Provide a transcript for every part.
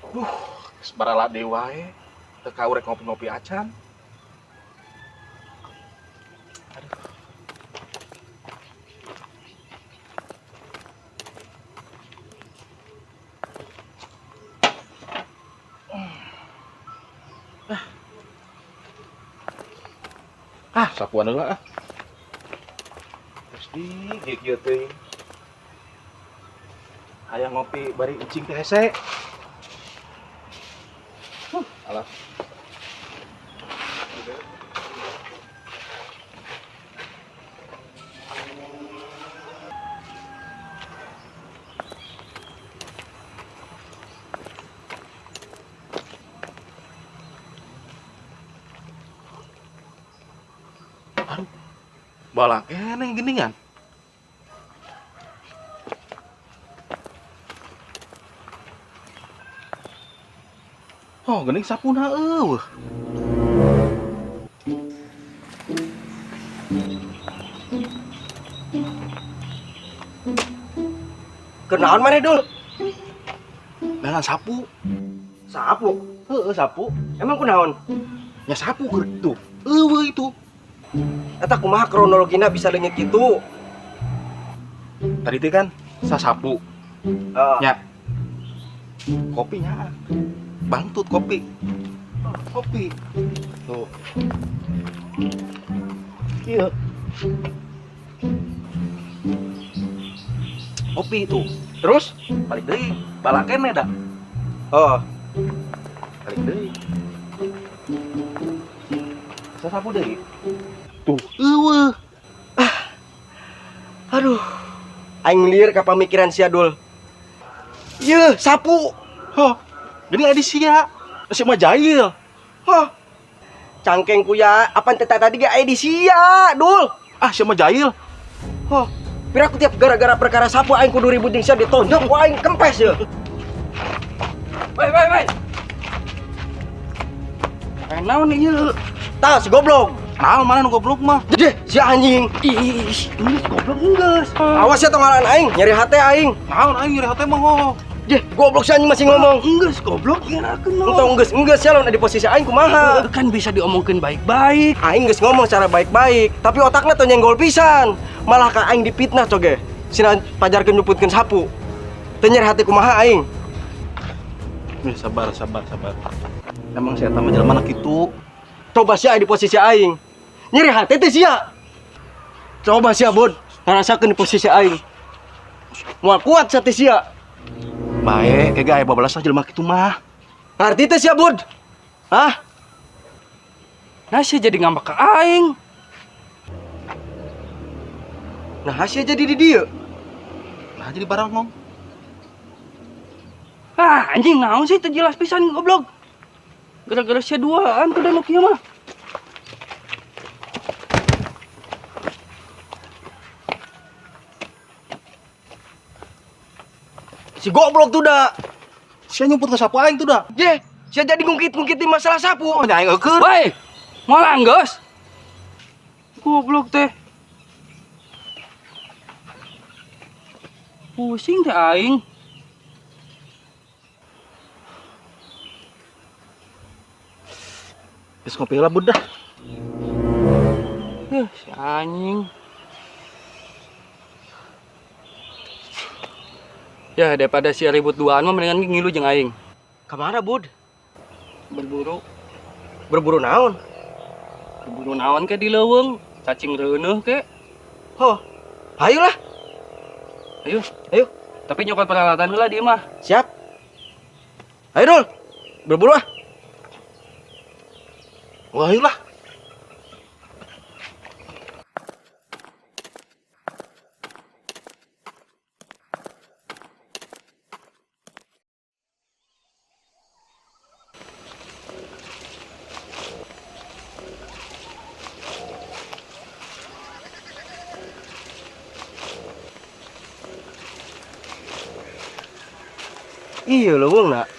Duh, sebarala dewa teu kaurek ngopi-ngopi acan. Sapuan heula ah. Terus di kieu teuing. Aya ngopi bari encing teh hese. Alah. Aduh, balang keneh geningan. Oh, gening sapuna eueuh. Kenaon maneh Dul? Dengan sapu. Sapu. Heeh, sapu. Emang kunaon? Nya sapu keur tuh. Eueuh itu. Eta kumaha kronologina bisa leungit kitu? Tadi teh kan sasapu. Heeh. Nya. Kopinya. Bangtut kopi. Kopi. Tuh. Iya. Kopi itu. Terus balik deui, bala keneh da. Oh, Balik deui. Sasapu deui. Tuh, eueuh. aduh. Aing lieur ka pamikiran sia Dul. Yeuh, sapu. Hah. Gini adi sia. Si mah jahil. Hah. Cangkeng kuya, apa teh tadi ge aya di sia, Dul. Ah, si mah jahil. Hah. Piraku tiap gara-gara perkara sapu aing kudu ribut jeung sia ditonjok ku aing kempes yeuh. Woi. Naon ieu? Tah si goblok. Naon mana nu goblok mah? Deh, si anjing. Ih, ini goblok enggeus. Awas ya tong ngaran aing, nyeri hate aing. Naon aing nyeri hate mah ho. Deh, goblok si anjing masih ngomong. Enggeus goblok ngirakeun no. Entong geus sia lawan di posisi aing kumaha. Kan bisa diomongkeun baik-baik. Aing geus ngomong secara baik-baik, tapi otakna teu nyenggol pisan. Malah ka aing dipitnah coge. Sina pajarkeun nyuputkeun sapu. Teu nyeri hati kumaha aing. Sabar. Emang saya tama jelema kitu. Coba sia di posisi aing. Nyeri hati teh sia. Coba sia Bud, ngarasakeun di posisi aing. Moal kuat sa teh sia. Bae, ega aya babalas jelema kitu mah. Ngarti teh sia Bud. Hah? Nah, sih jadi ngambek ke aing. Nah, sia jadi di dieu. Nah, jadi barang ngong. Ah, anjing naon sih teu jelas pisan goblok. Gara-gara sia duaan tuh dan kieu mah. Si goblok tuh dah. Sia nyumput ke sapu aing tuh dah. Ye, sia jadi ngungkit-ngungkit di masalah sapu. Oh, nya aing eukeun. Woi, malah geus. Goblok teh. Pusing teh aing. Geus ngopi heula Bud dah. Si anjing. Ya, daripada si ribut duaan mah mendingan ngilu jeung aing. Kamana Bud? Berburu. Berburu naon? Berburu naon ke di leuweung, cacing reuneuh ke. Ho. Ayolah. Ayo. Tapi nyokot peralatan heula di mah. Siap. Ayo Dul. Berburu ah. Wah, ayolah. Iya leuweung na.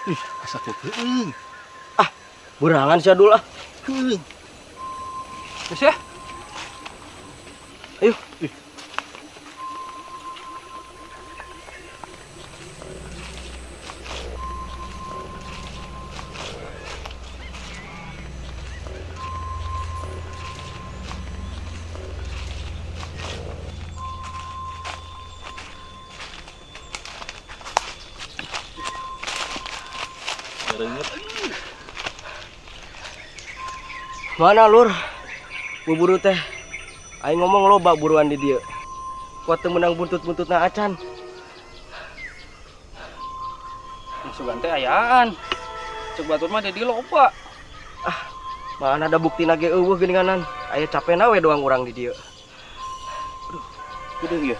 Ih, asa teu teuing. Burangan sia Dul ah. Teuing. Geus ya. Ayo. Keringet. Mana lur? Buburu teh. Aing ngomong loba buruan di dia. Kuat teu menang buntut-buntutna acan. Sugan teh ayaan. Cek batur mah di loba. Mana ada bukti nage eueuh geuninganan. Aya capena we doang urang di dieu. Gede ya.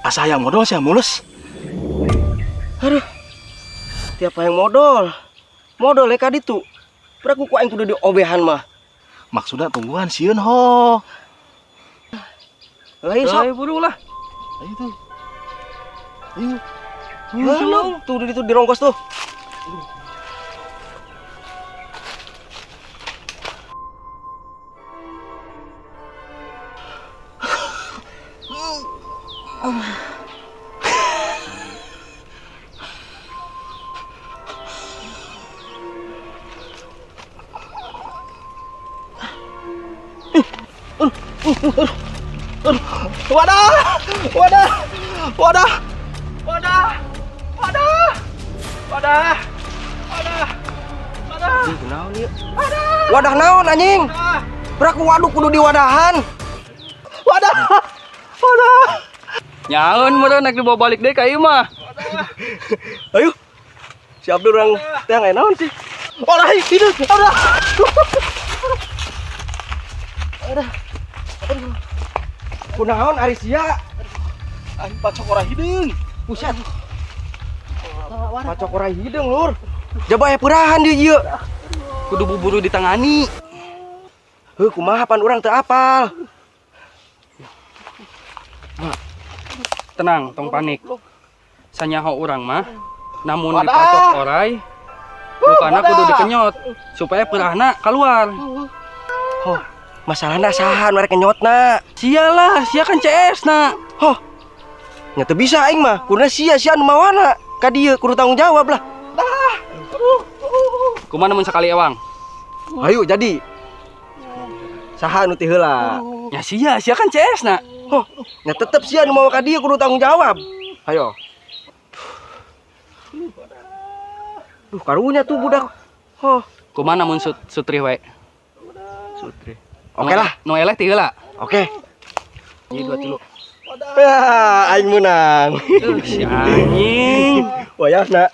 Asa yang modal sih mulus. Aduh. Tiap yang modal. Modal ka ditu. Peraku ku aing kudu diobehan mah. Maksudnya tungguan sieun ho. Ayo sok. Ayo buru lah. Ayo tuh. Ayo. Halo, tuh di rongkos tuh. Wadah, wadah, wadah, wadah, wadah, wadah, wadah, wadah. Naon ieu? Wadah naon anjing? Berak waduk kudu diwadahan. Wadah, wadah. Nyaeun meureun naik dibawa balik deui ka ieu mah. Ayo, si Abdul orang teh nggak naon sih? Wadah, hidup, wadah. Wadah. Kunaon ari sia? Aing pacok ora hideung. Buset. Pacok ora hideung, Lur. Jaba aya peurahan di ieu. Kudu buburu ditangani. Heuh, kumaha pan urang teu apal. Tenang, tong panik. Sanyaho urang mah namun dipacok oray lukana kudu dikenyot supaya peurahna keluar. Oh, masalahna saha nu rek kenyotna? Sialah, sia kan CS na. Hoh. Nya teu bisa aing mah. Kuduna sia nu mawana ka dieu kudu tanggung jawab lah. Kumaha mun sakali ewang? Ayo jadi. Saha nu teh heula? Ya sia kan CS na. Hoh, nya tetep sia nu mawa ka dieu kudu tanggung jawab. Ayo. Duh, karunya tuh budak. Hoh, Kumaha mun sutri we? Sutri. Oke lah. Nu eleh ti heula. Oke. Ieu 2 3. Ya, aing menang. Si anjing. Wayahna.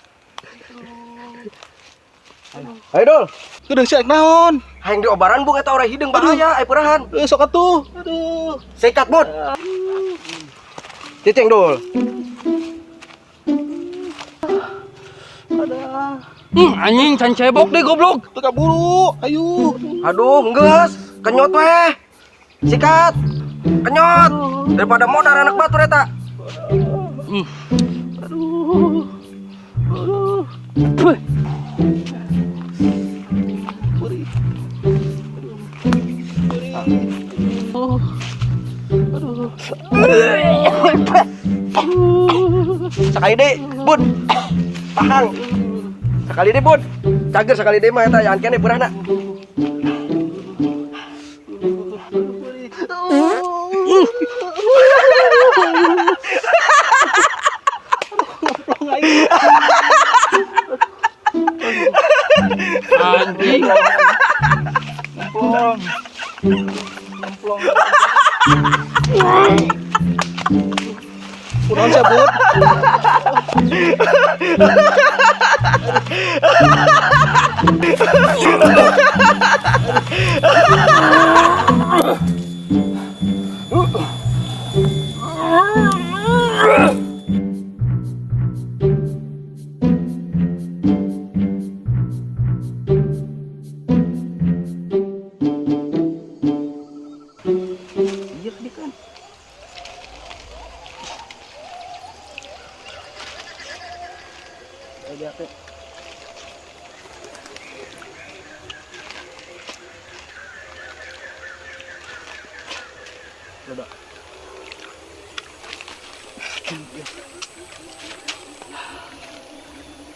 Ayo Dol. Kudu siak naon? Hayang diobaran bung eta orang hideung bahaya, aya peurahan. Sok atuh. Aduh. Sekat, Bud. Cicing Dol. Anjing can cebok deh goblok. Teu kaburu. Ayo. Aduh, enggeus. Kenyot weh. Sikat. Kenyot. Daripada modal anak batur eta. Puh. Sekali deh, Bud. Pahang. Sekali deh, Bud. Cager sekali deh mah eta yang kene peurahna. Anjing. Kunaon sia, Bud? Iya tadi kan.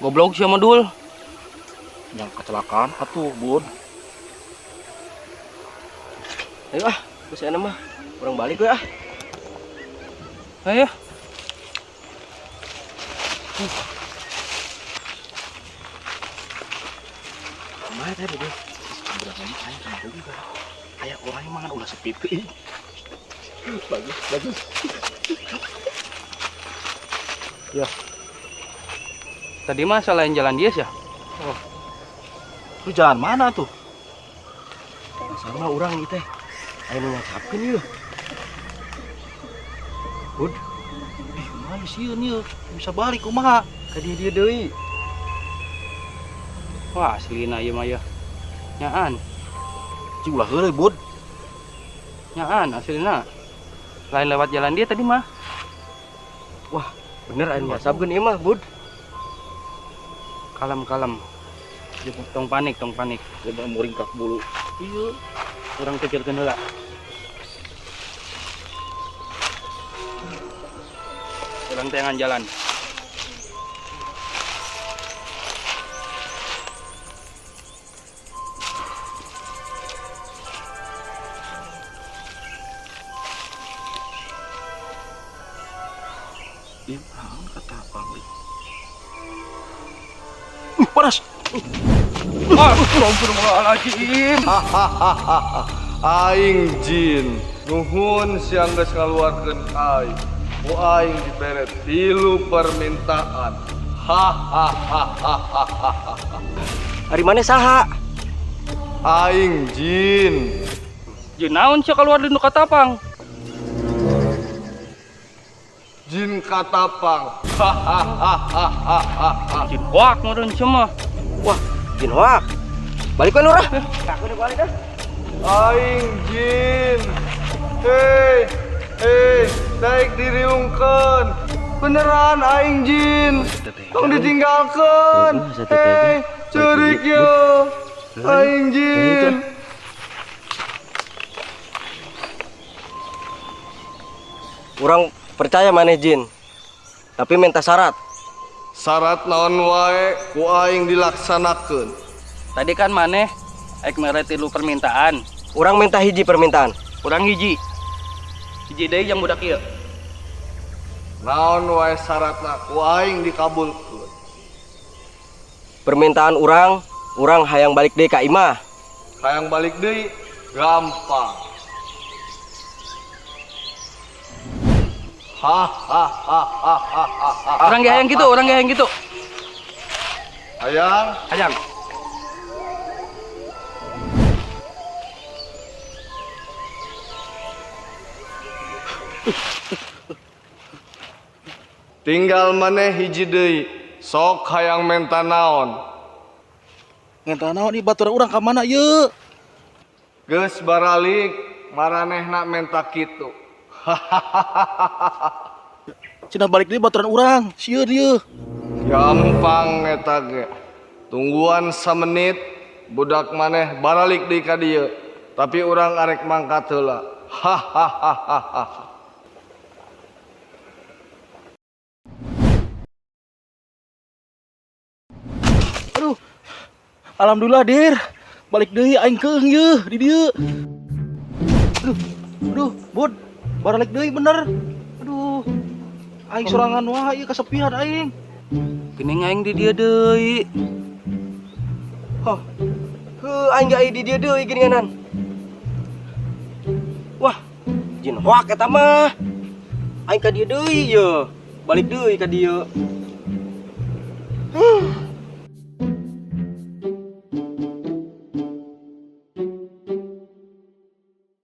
Goblok si Madul. Yang kecelakaan atuh, Bud. Ayo ah, geus aya mah. Urang balik we ah. Ayo. Kumaha tadi deh. Sebenarnya aing sama juga. Kayak orang emang udah sepi teh. Bagus. Tadi mah selain jalan dia ya. Lu jalan mana tuh? Sama orang ini teh. Ayo nyacapkeun ieu. Bud, Kumaha sieun ieu? Bisa balik kumaha? ka dia deui. Wah, aslina ieu mah ya. Nyaan, Cik ulah heuleuy, Bud. nyaan aslina. Lain lewat jalan dia tadi mah. Bener aya nyasapkeun ieu mah, Bud. Kalem. Tong panik. Udah muringkak bulu. Iya. Orang pikirkeun heula. Urang tengan jalan. Iya, naon kata pabrik. Panas. Astagfirullahaladzim. Aing jin nuhun siang geus ngaluarkeun aing. Ku aing dibere 3 permintaan. Ari maneh saha? Aing jin. Jeung naon sia keluar di nu katapang? Jin katapang. Jin hoak meureun sia mah. Wah, jin hoak. Balik we lurah. Aku udah balik dah. Aing jin. Hei, daek diriungkeun. Beneran aing jin. Tong ditinggalkeun. Hei, ceurik yo. Aing jin. Urang percaya maneh jin. Tapi minta syarat. Syarat naon wae ku aing dilaksanakeun. Tadi kan maneh ek mere 3 permintaan. Urang minta hiji permintaan. Urang hiji. Hiji deui yang budak ieu. Naon wae syaratna ku aing dikabulkeun. Permintaan urang hayang balik deui ka imah. Hayang balik deui gampang. Orang ge hayang gitu. Hayang Hayang. tinggal maneh hiji deui. Sok hayang menta naon. Ngentah naon ieu baturan urang ka mana ieu? Geus baralik maranehna menta kitu. Cenah balik deui baturan urang. Sieun ieu. Gampang eta ge. Tungguan samenit budak maneh baralik deui ka dieu. Tapi urang arek mangkat heula. Hahaha. Aduh. Alhamdulillah, Dir. Balik deui aing keung ieu di dieu. Aduh, Bud. Balik deui bener. Aduh. Aing sorangan wae ieu kasepian aing. Geuning aing di dieu deui. Aing gak di dia deui geuninganan. Wah, jin hoak eta mah. Aing ka dia deui ye. Balik deui ka dieu.